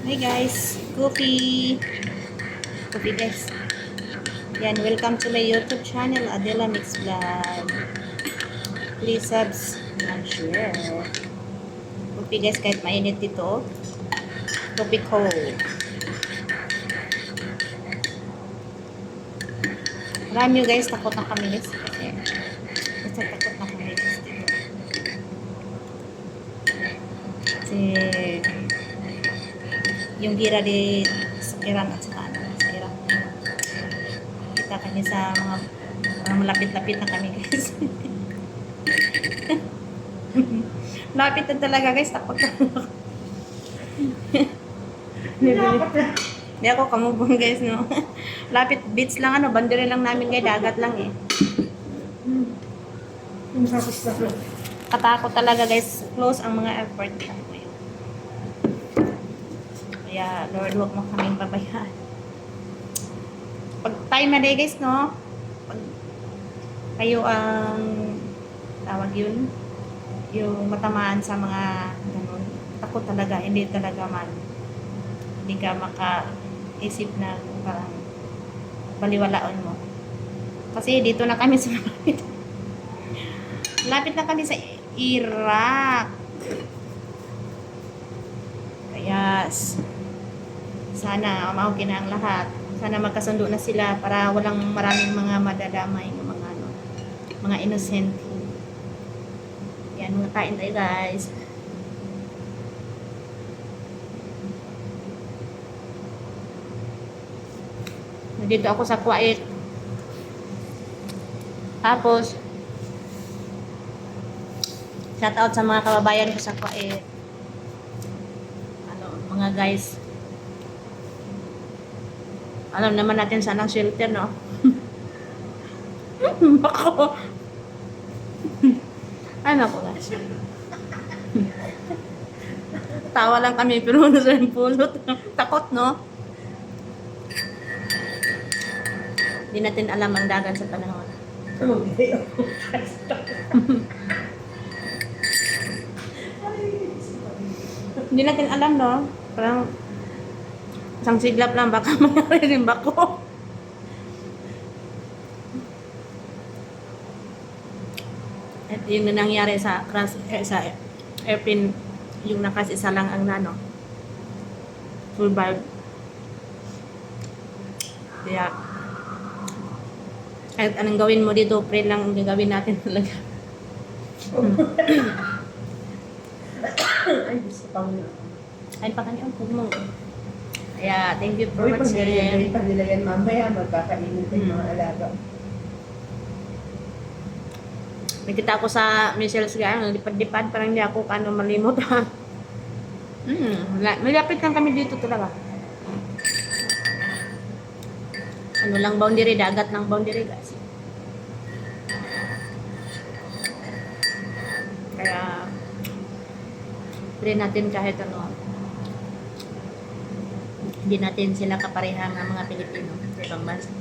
Hi guys, Coffee. Coffee guys. Yan, welcome to my YouTube channel, Adela Mix Vlog. Please subs and share. Coffee guys, kahit mainit dito. Coffee cold. Alam nyo guys, takot na kami guys. Kasi takot na kami guys dito. Kasi yung gira di sa Iran at saka sa Iran. Kita kami sa mga malapit-lapit na kami guys. Lapit na talaga guys, takot na ako. Hindi ako kamubong guys, no. Lapit beach lang, bandere lang namin guys, dagat lang eh. Katakot talaga guys, close ang mga airport lang ngayon. Kaya Lord, huwag mo kaming pabayaan. Pag time na day guys, no, pag kayo ang tawag yun, yung matamaan sa mga ganun, takot talaga, hindi talaga hindi ka makaisip na parang baliwalaon mo. Kasi dito na kami sa lapit na kami sa Iraq. Kaya sana umaukin na ang lahat. Sana magkasundo na sila para walang maraming mga madadamay ng mga innocent. Yan, mga kain tayo guys. Nandito ako sa Kuwait. Tapos, shout out sa mga kababayan ko sa Kuwait. Mga guys. Alam naman natin saan ang shelter, no? Bako. Ano ko guys. Tawa lang kami, pero nasa yung pulot. Takot, no? Hindi natin alam ang dagat sa panahon. Hindi natin alam, no? Parang isang siglap lang, baka mangyari rin bako. At yung nangyari sa crash, sa airplane, yung nakas isa lang ang survive. Kaya kahit anong gawin mo dito, pray lang ang gagawin natin talaga. Ay, gusto pa mo. Ay, pakanya ang pugmong. Kaya, thank you for watching. Uy, pag nila yan mamaya, magkakainit yung mga alaga. Nakita ako sa Michelle's Garden, lipad-lipad, parang hindi ako malimot. Malapit lang kami dito talaga. Lang boundary, dagat ng boundary guys. Kaya, pwede natin kahit hindi natin sila kaparehang ng mga Pilipino sa ibang bansa.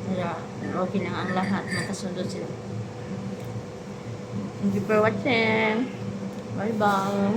Kaya, okay lang ang lahat, magkasundo sila. Thank you for watching. Bye-bye.